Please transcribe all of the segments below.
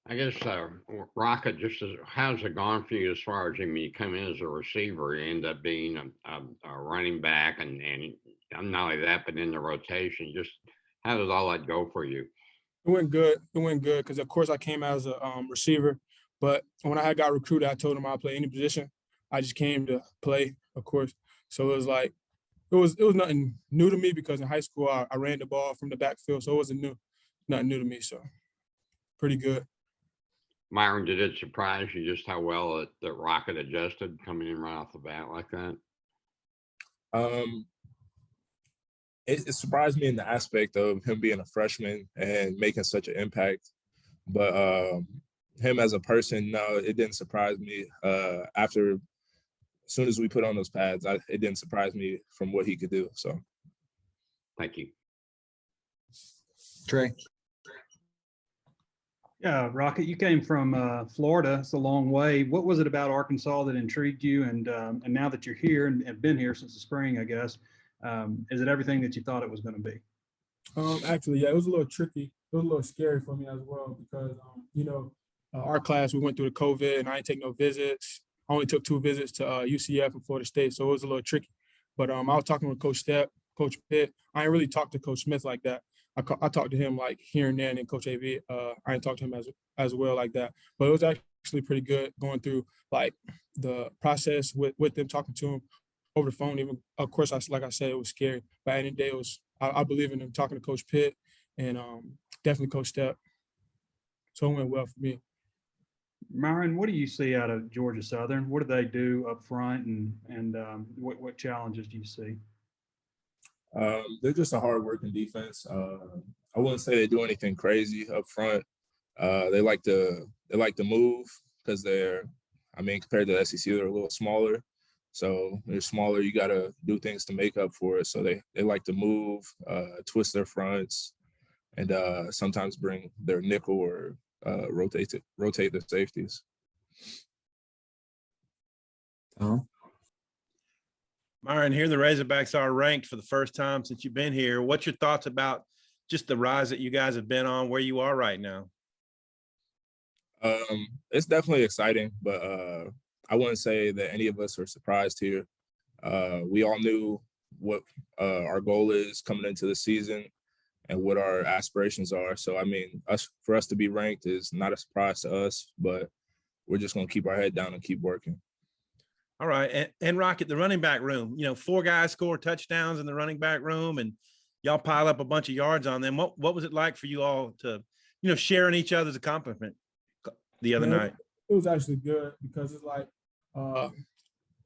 I guess Rocket, how's it gone for you as far as, I mean, you come in as a receiver, you end up being a running back, and not only that, but in the rotation. Just how does all that go for you? It went good. It went good because, of course, I came as a receiver. But when I had got recruited, I told him I'd play any position. I just came to play, of course. So it was like it was nothing new to me because in high school I ran the ball from the backfield, so it wasn't nothing new to me. So pretty good. Myron, did it surprise you just how well that Rocket adjusted coming in right off the bat like that? Um, it surprised me in the aspect of him being a freshman and making such an impact. But him as a person, no, it didn't surprise me. After as soon as we put on those pads, it didn't surprise me from what he could do. So, thank you, Trey. Yeah, Rocket, you came from Florida. It's a long way. What was it about Arkansas that intrigued you? And now that you're here and have been here since the spring, I guess, is it everything that you thought it was going to be? Actually, yeah, it was a little tricky. It was a little scary for me as well because, our class, we went through the COVID and I didn't take no visits. I only took 2 visits to UCF and Florida State, so it was a little tricky. But I was talking with Coach Stepp, Coach Pitt. I ain't really talked to Coach Smith like that. I talked to him like here and there, and then Coach AV, I didn't talk to him as well like that. But it was actually pretty good going through like the process with them, talking to him over the phone. Even of course, like I said, it was scary. But at the end of the day, it was I believe in him, talking to Coach Pitt and definitely Coach Stepp. So it went well for me. Myron, what do you see out of Georgia Southern? What do they do up front, and what challenges do you see? they're just a hard-working defense. I wouldn't say they do anything crazy up front. They like to move because compared to the SEC, they're a little smaller. So they're smaller. You got to do things to make up for it. So they like to move, twist their fronts, and sometimes bring their nickel or rotate the safeties. Myron, here the Razorbacks are ranked for the first time since you've been here. What's your thoughts about just the rise that you guys have been on, where you are right now? It's definitely exciting, but I wouldn't say that any of us are surprised here. We all knew what our goal is coming into the season and what our aspirations are. So, I mean, for us to be ranked is not a surprise to us, but we're just going to keep our head down and keep working. All right. And Rocket, the running back room, 4 guys score touchdowns in the running back room and y'all pile up a bunch of yards on them. What was it like for you all to, sharing each other's accomplishment the other night? It was actually good because it's like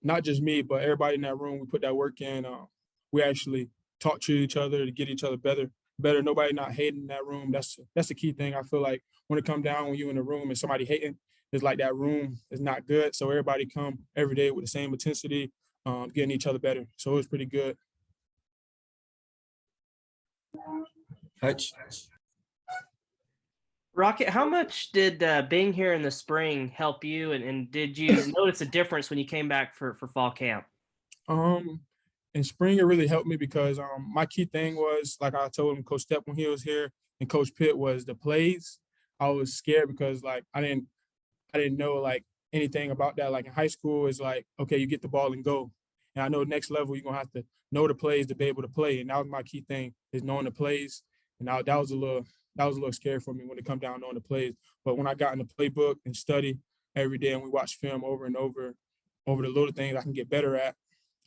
not just me, but everybody in that room. We put that work in. We actually talk to each other to get each other better. Nobody not hating in that room. That's the key thing. I feel like when it come down, when you in the room and somebody hating, it's like that room is not good. So everybody come every day with the same intensity, getting each other better. So it was pretty good. Hutch. Rocket, how much did being here in the spring help you, and did you notice a difference when you came back for fall camp? In spring, it really helped me because my key thing was, like I told him, Coach Stepp when he was here and Coach Pitt, was the plays. I was scared because like I didn't know like anything about that. Like in high school, it's like, okay, you get the ball and go. And I know next level, you're gonna have to know the plays to be able to play. And that was my key thing, is knowing the plays. And that was a little scary for me when it come down knowing the plays. But when I got in the playbook and study every day and we watch film over and over the little things I can get better at,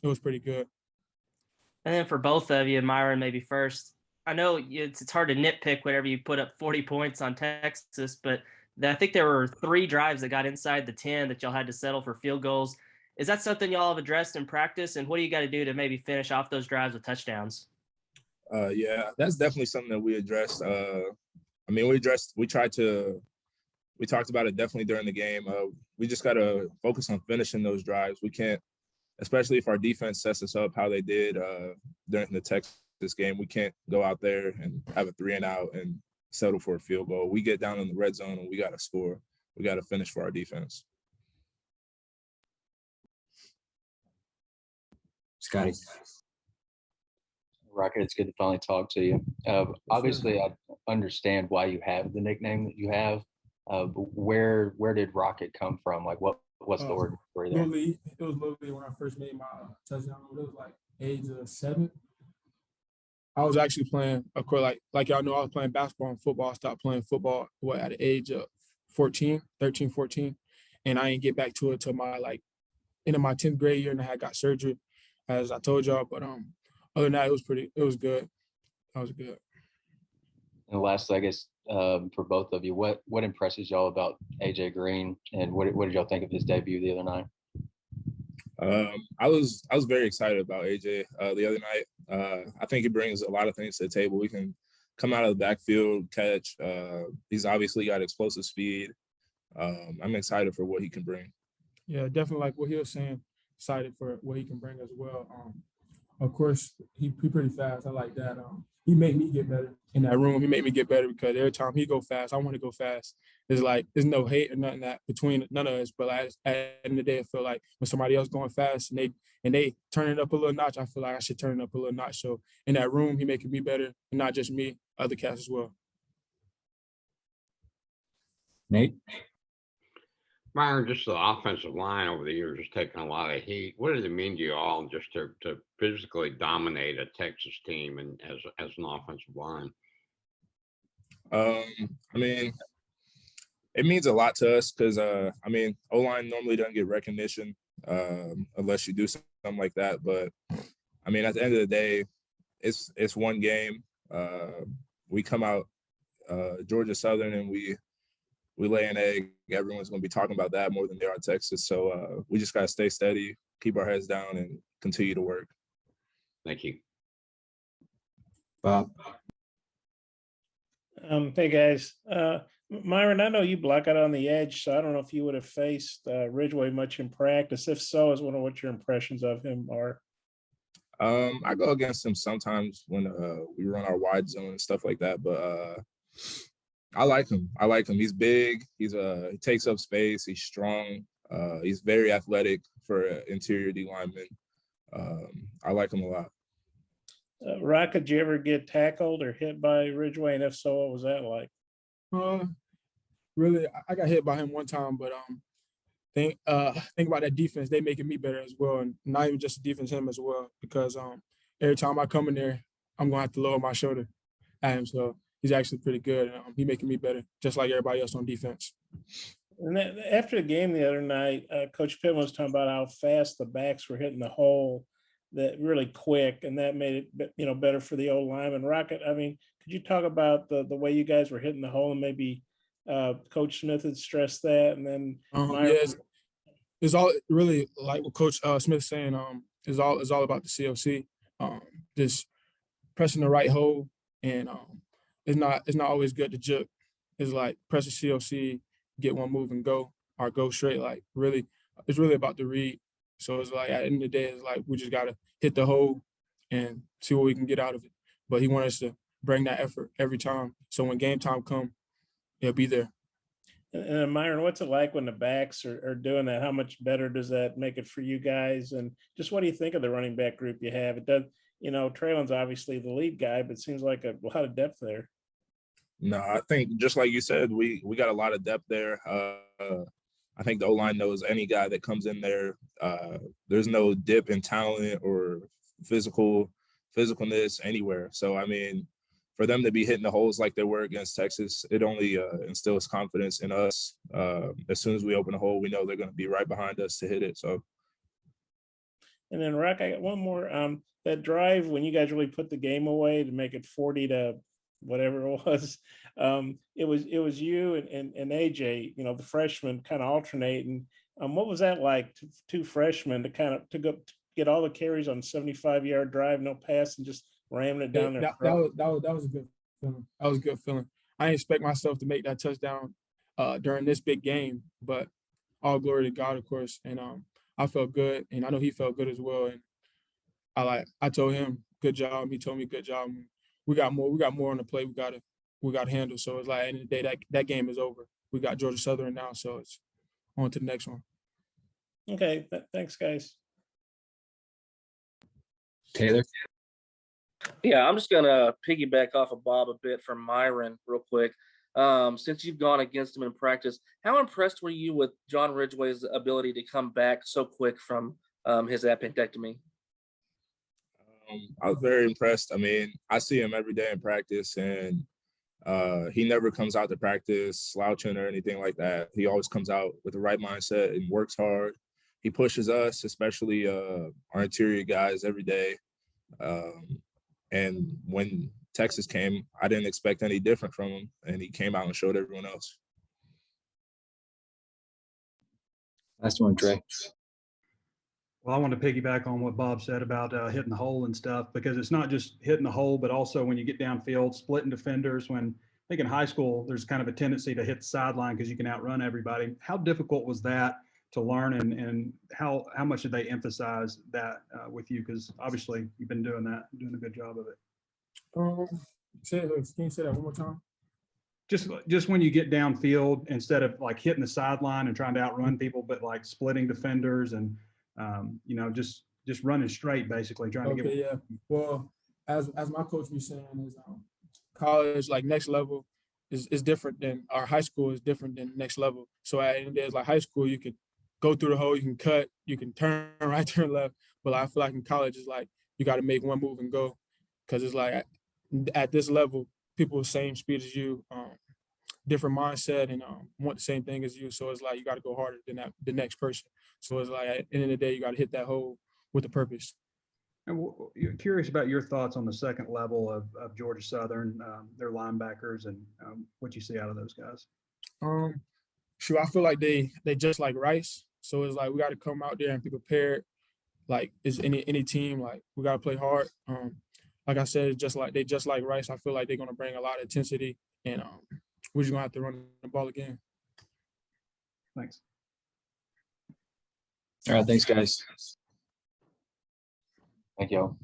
it was pretty good. And then for both of you, Myron, maybe first, I know it's hard to nitpick whenever you put up 40 points on Texas, but I think there were 3 drives that got inside the 10 that y'all had to settle for field goals. Is that something y'all have addressed in practice? And what do you got to do to maybe finish off those drives with touchdowns? Yeah, that's definitely something that we addressed. We talked about it definitely during the game. We just got to focus on finishing those drives. We can't, especially if our defense sets us up how they did during the Texas game, we can't go out there and have a 3-and-out and settle for a field goal. We get down in the red zone and we got to score. We got to finish for our defense. Scotty. Rocket, it's good to finally talk to you. Obviously, I understand why you have the nickname that you have, Where did Rocket come from? Like what's the origin story there? Little League. It was Little League when I first made my touchdown. It was like age of 7. I was actually playing, of course, like y'all know, I was playing basketball and football. I stopped playing football at the age of 13, 14. And I didn't get back to it till my into my 10th grade year, and I had got surgery, as I told y'all. But other than that, it was good. That was good. And lastly, I guess for both of you, what impresses y'all about AJ Green, and what did y'all think of his debut the other night? I was very excited about AJ the other night. I think he brings a lot of things to the table. We can come out of the backfield, catch. He's obviously got explosive speed. I'm excited for what he can bring. Yeah, definitely like what he was saying. Excited for what he can bring as well. Of course, he pretty fast. I like that. He made me get better in that room. He made me get better because every time he go fast, I want to go fast. It's like there's no hate or nothing that between none of us. But like, at the end of the day, I feel like when somebody else going fast and they turn it up a little notch, I feel like I should turn it up a little notch. So in that room, he making me better, and not just me, other cats as well. Nate? Myron, just the offensive line over the years has taken a lot of heat. What does it mean to you all just to physically dominate a Texas team and as an offensive line? I mean, it means a lot to us because I mean, O-line normally doesn't get recognition unless you do something like that. But I mean, at the end of the day, it's one game. We come out Georgia Southern and we lay an egg. Everyone's going to be talking about that more than they are Texas. So we just got to stay steady, keep our heads down, and continue to work. Thank you. Bob? Hey guys, Myron, I know you block out on the edge, so I don't know if you would have faced Ridgeway much in practice. If so, I was wondering what your impressions of him are. I go against him sometimes when we run our wide zone and stuff like that, but I like him. He's big. He takes up space. He's strong. He's very athletic for an interior D lineman. I like him a lot. Rock, did you ever get tackled or hit by Ridgeway? And if so, what was that like? Really, I got hit by him one time, but think about that defense. They making me better as well, and not even just the defense, him as well. Because every time I come in there, I'm gonna have to lower my shoulder at him. So he's actually pretty good. And, he making me better, just like everybody else on defense. And then after the game the other night, Coach Pittman was talking about how fast the backs were hitting the hole, that really quick, and that made it better for the old lineman. Rocket, I mean, could you talk about the way you guys were hitting the hole, and maybe Coach Smith had stressed that, and then yes, it's all really like what Coach Smith's saying. Is all about the COC. Just pressing the right hole, and it's not always good to juke. It's like press the COC, get one move and go, or go straight. Like really, it's really about the read. So it's like at the end of the day, it's like we just gotta hit the hole and see what we can get out of it. But he wants us to bring that effort every time. So when game time comes, he'll be there. And Myron, what's it like when the backs are doing that? How much better does that make it for you guys? And just what do you think of the running back group you have? It does, Traylon's obviously the lead guy, but it seems like a lot of depth there. No, I think just like you said, we got a lot of depth there. I think the O-line knows any guy that comes in there. There's no dip in talent or physicalness anywhere. So, I mean, for them to be hitting the holes like they were against Texas, it only instills confidence in us. As soon as we open a hole, we know they're going to be right behind us to hit it. So. And then, Rock, I got one more. That drive when you guys really put the game away to make it 40 to whatever it was, it was you and AJ, the freshman kind of alternating. What was that like? Two freshmen to go to get all the carries on 75-yard drive, no pass, and just ramming it down there. That was a good feeling. That was a good feeling. I didn't expect myself to make that touchdown during this big game, but all glory to God, of course. And I felt good, and I know he felt good as well. And I told him good job. He told me good job. We got more on the play. We got to handle. So it's like at the end of the day, that game is over. We got Georgia Southern now, so it's on to the next one. Okay, thanks, guys. Taylor? Yeah, I'm just gonna piggyback off of Bob a bit from Myron real quick. since you've gone against him in practice, how impressed were you with John Ridgway's ability to come back so quick from his appendectomy? I was very impressed. I mean, I see him every day in practice, and he never comes out to practice slouching or anything like that. He always comes out with the right mindset and works hard. He pushes us, especially our interior guys, every day. And when Texas came, I didn't expect any different from him, and he came out and showed everyone else. Last one, Dre. Well, I want to piggyback on what Bob said about hitting the hole and stuff, because it's not just hitting the hole, but also when you get downfield, splitting defenders. When I think in high school, there's kind of a tendency to hit the sideline because you can outrun everybody. How difficult was that to learn, and how much did they emphasize that with you? Because obviously you've been doing that, doing a good job of it. Can you say that one more time? Just when you get downfield, instead of like hitting the sideline and trying to outrun people, but like splitting defenders and just running straight, basically trying to get. Yeah. Well, as my coach was saying, is college, like, next level is different than our high school is different than next level. So at the end of the day, it's like high school, you can go through the hole, you can cut, you can turn right, turn left. But I feel like in college, it's like you got to make one move and go, because it's like at this level, people the same speed as you, different mindset, and want the same thing as you. So it's like you got to go harder than the next person. So it's like at the end of the day, you got to hit that hole with a purpose. And curious about your thoughts on the second level of Georgia Southern, their linebackers, and what you see out of those guys. Sure, I feel like they just like Rice. So it's like we got to come out there and be prepared. Like, is any team, like, we got to play hard. Like I said, they just like Rice. I feel like they're gonna bring a lot of intensity, and we're just gonna have to run the ball again. Thanks. All right, thanks, guys. Thank y'all.